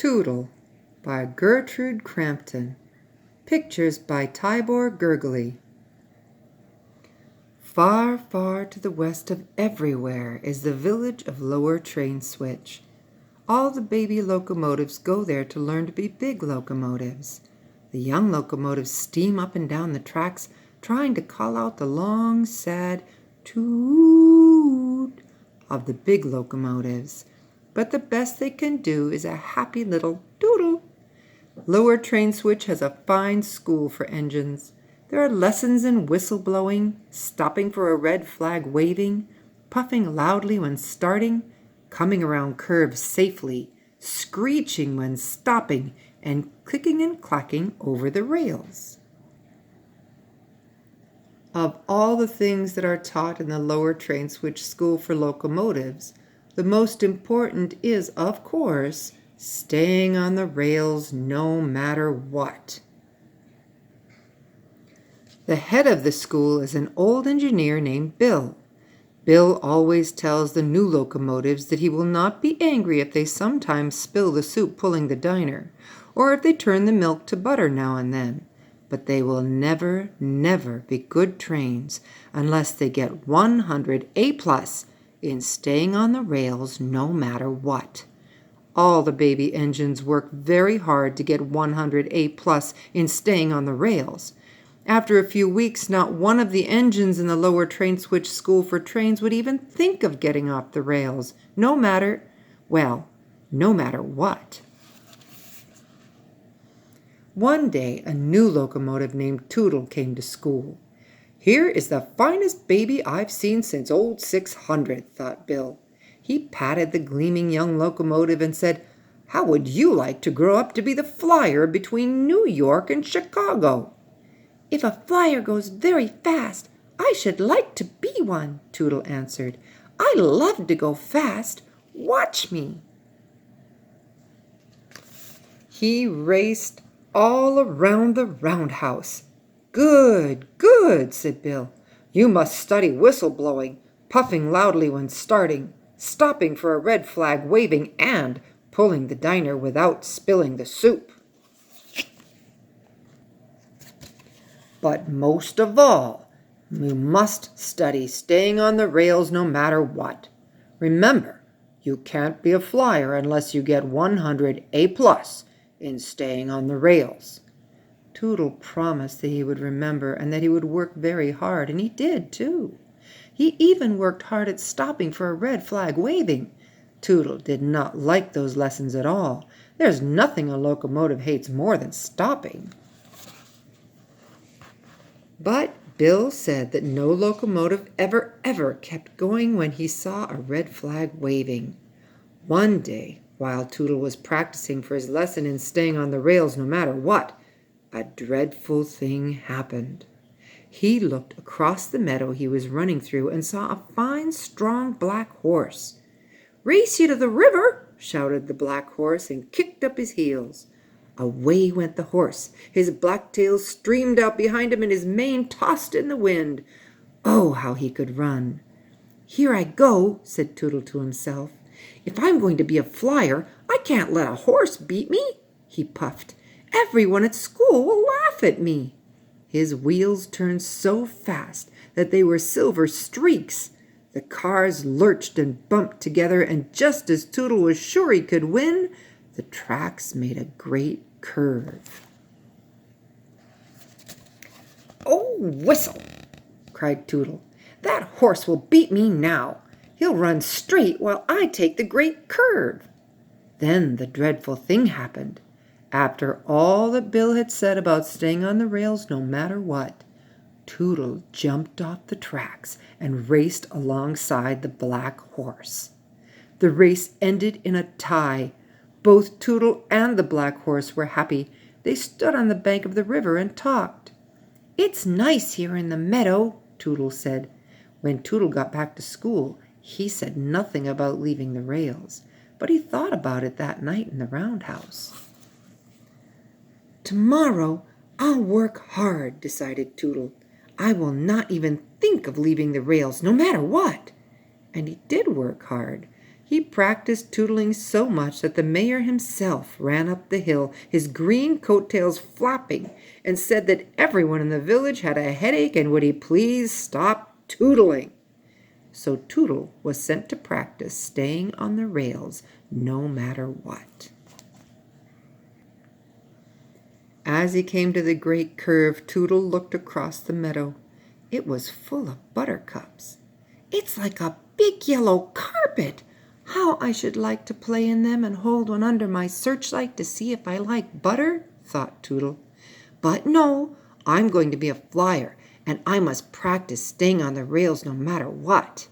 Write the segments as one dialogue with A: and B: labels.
A: Tootle by Gertrude Crampton. Pictures by Tibor Gergely. Far, far to the west of everywhere is the village of Lower Train Switch. All the baby locomotives go there to learn to be big locomotives. The young locomotives steam up and down the tracks, trying to call out the long, sad toot of the big locomotives. But the best they can do is a happy little Tootle. Lower Train Switch has a fine school for engines. There are lessons in whistle blowing, stopping for a red flag waving, puffing loudly when starting, coming around curves safely, screeching when stopping, and clicking and clacking over the rails. Of all the things that are taught in the Lower Train Switch School for Locomotives, the most important is, of course, staying on the rails no matter what. The head of the school is an old engineer named Bill. Bill always tells the new locomotives that he will not be angry if they sometimes spill the soup pulling the diner, or if they turn the milk to butter now and then. But they will never, never be good trains unless they get 100 A+ in staying on the rails no matter what. All the baby engines work very hard to get 100 A+ in staying on the rails. After a few weeks, not one of the engines in the Lower Train Switch School for Trains would even think of getting off the rails, no matter what. One day, a new locomotive named Tootle came to school. "Here is the finest baby I've seen since old 600, thought Bill. He patted the gleaming young locomotive and said, "How would you like to grow up to be the flyer between New York and Chicago?" "If a flyer goes very fast, I should like to be one," Tootle answered. "I love to go fast. Watch me." He raced all around the roundhouse. "Good, good," said Bill. "You must study whistle blowing, puffing loudly when starting, stopping for a red flag waving, and pulling the diner without spilling the soup. But most of all, you must study staying on the rails no matter what. Remember, you can't be a flyer unless you get 100 A+ in staying on the rails." Tootle promised that he would remember and that he would work very hard, and he did too. He even worked hard at stopping for a red flag waving. Tootle did not like those lessons at all. There's nothing a locomotive hates more than stopping. But Bill said that no locomotive ever kept going when he saw a red flag waving. One day, while Tootle was practicing for his lesson in staying on the rails no matter what, a dreadful thing happened. He looked across the meadow he was running through and saw a fine, strong black horse. "Race you to the river!" shouted the black horse and kicked up his heels. Away went the horse. His black tail streamed out behind him and his mane tossed in the wind. Oh, how he could run! "Here I go," said Tootle to himself. "If I'm going to be a flyer, I can't let a horse beat me," he puffed. "Everyone at school will laugh at me." His wheels turned so fast that they were silver streaks. The cars lurched and bumped together, and just as Tootle was sure he could win, the tracks made a great curve. "Oh, whistle!" cried Tootle. "That horse will beat me now. He'll run straight while I take the great curve." Then the dreadful thing happened. After all that Bill had said about staying on the rails no matter what, Tootle jumped off the tracks and raced alongside the black horse. The race ended in a tie. Both Tootle and the black horse were happy. They stood on the bank of the river and talked. "It's nice here in the meadow," Tootle said. When Tootle got back to school, he said nothing about leaving the rails, but he thought about it that night in the roundhouse. "Tomorrow I'll work hard," decided Tootle. "I will not even think of leaving the rails, no matter what." And he did work hard. He practiced tootling so much that the mayor himself ran up the hill, his green coattails flapping, and said that everyone in the village had a headache and would he please stop tootling. So Tootle was sent to practice staying on the rails no matter what. As he came to the great curve, Tootle looked across the meadow. It was full of buttercups. "It's like a big yellow carpet. How I should like to play in them and hold one under my searchlight to see if I like butter," thought Tootle. "But no, I'm going to be a flyer, and I must practice staying on the rails no matter what."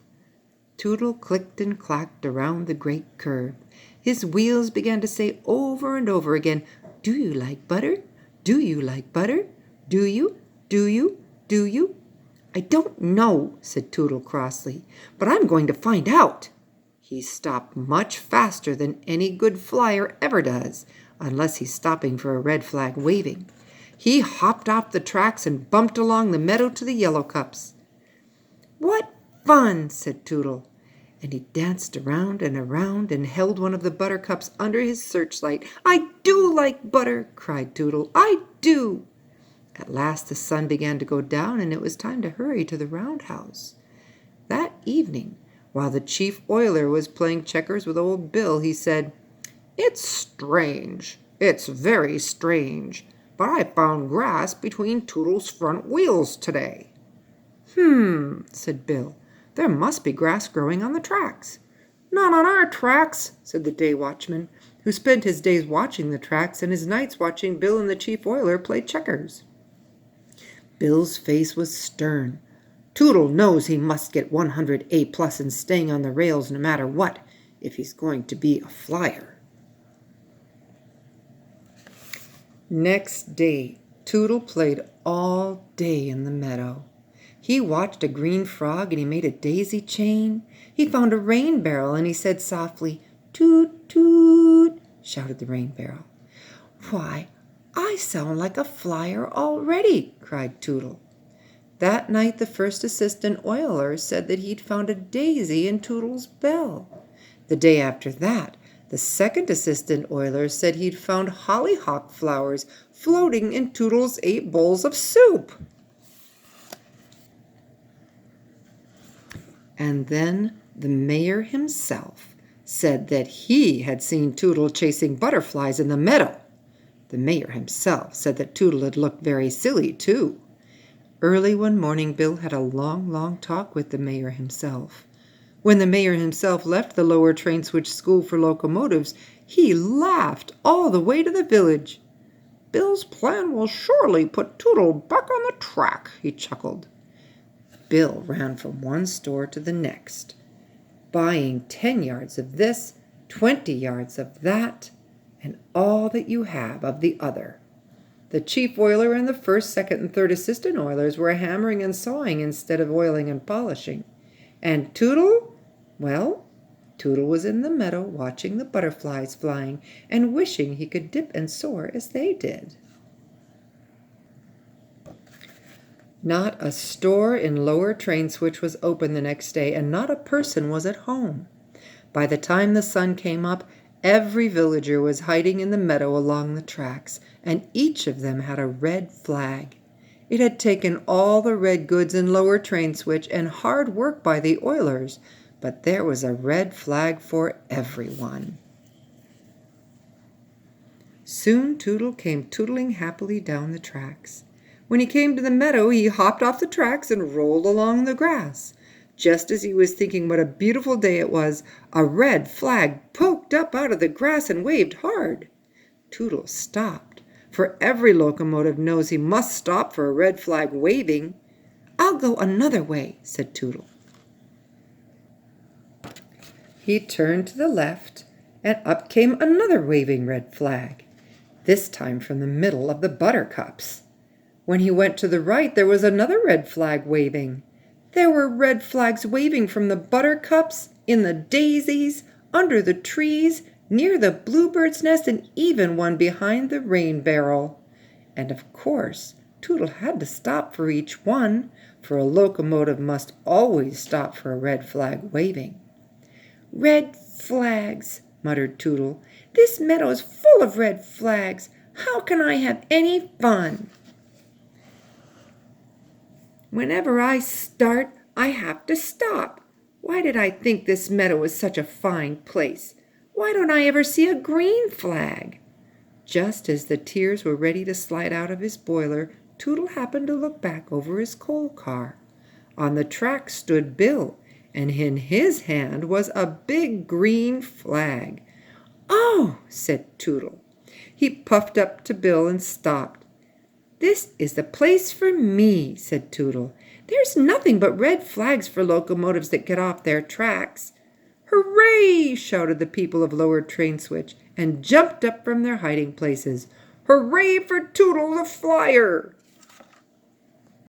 A: Tootle clicked and clacked around the great curve. His wheels began to say over and over again, "Do you like butter? Do you like butter? Do you? Do you? Do you?" "I don't know," said Tootle crossly, "but I'm going to find out." He stopped much faster than any good flyer ever does, unless he's stopping for a red flag waving. He hopped off the tracks and bumped along the meadow to the yellow cups. "What fun!" said Tootle, and he danced around and held one of the buttercups under his searchlight. "I do like butter!" cried Tootle. "I do!" At last the sun began to go down, and it was time to hurry to the roundhouse. That evening, while the chief oiler was playing checkers with old Bill, he said, "It's strange. It's very strange. But I found grass between Tootle's front wheels today." Said Bill. "There must be grass growing on the tracks." "Not on our tracks," said the day watchman, who spent his days watching the tracks and his nights watching Bill and the chief oiler play checkers. Bill's face was stern. "Tootle knows he must get 100 A+ in staying on the rails no matter what, if he's going to be a flyer." Next day, Tootle played all day in the meadow. He watched a green frog and he made a daisy chain. He found a rain barrel and he said softly, "Toot, toot," shouted the rain barrel. "Why, I sound like a flyer already," cried Tootle. That night the first assistant oiler said that he'd found a daisy in Tootle's bell. The day after that, the second assistant oiler said he'd found hollyhock flowers floating in Tootle's 8 bowls of soup. And then the mayor himself said that he had seen Tootle chasing butterflies in the meadow. The mayor himself said that Tootle had looked very silly, too. Early one morning, Bill had a long talk with the mayor himself. When the mayor himself left the lower train switch school for locomotives, he laughed all the way to the village. "Bill's plan will surely put Tootle back on the track," he chuckled. Bill ran from one store to the next, buying 10 yards of this, 20 yards of that, and all that you have of the other. The chief oiler and the first, second, and third assistant oilers were hammering and sawing instead of oiling and polishing. And Tootle? Well, Tootle was in the meadow watching the butterflies flying and wishing he could dip and soar as they did. Not a store in Lower Train Switch was open the next day, and not a person was at home. By the time the sun came up, every villager was hiding in the meadow along the tracks, and each of them had a red flag. It had taken all the red goods in Lower Train Switch and hard work by the oilers, but there was a red flag for everyone. Soon Tootle came tootling happily down the tracks. When he came to the meadow, he hopped off the tracks and rolled along the grass. Just as he was thinking what a beautiful day it was, a red flag poked up out of the grass and waved hard. Tootle stopped, for every locomotive knows he must stop for a red flag waving. "I'll go another way," said Tootle. He turned to the left, and up came another waving red flag, this time from the middle of the buttercups. When he went to the right, there was another red flag waving. There were red flags waving from the buttercups, in the daisies, under the trees, near the bluebird's nest, and even one behind the rain barrel. And of course, Tootle had to stop for each one, for a locomotive must always stop for a red flag waving. "Red flags," muttered Tootle. "This meadow is full of red flags. How can I have any fun? Whenever I start, I have to stop. Why did I think this meadow was such a fine place? Why don't I ever see a green flag?" Just as the tears were ready to slide out of his boiler, Tootle happened to look back over his coal car. On the track stood Bill, and in his hand was a big green flag. "Oh!" said Tootle. He puffed up to Bill and stopped. "This is the place for me," said Tootle. "There's nothing but red flags for locomotives that get off their tracks." "Hooray!" shouted the people of Lower Train Switch, and jumped up from their hiding places. "Hooray for Tootle the Flyer!"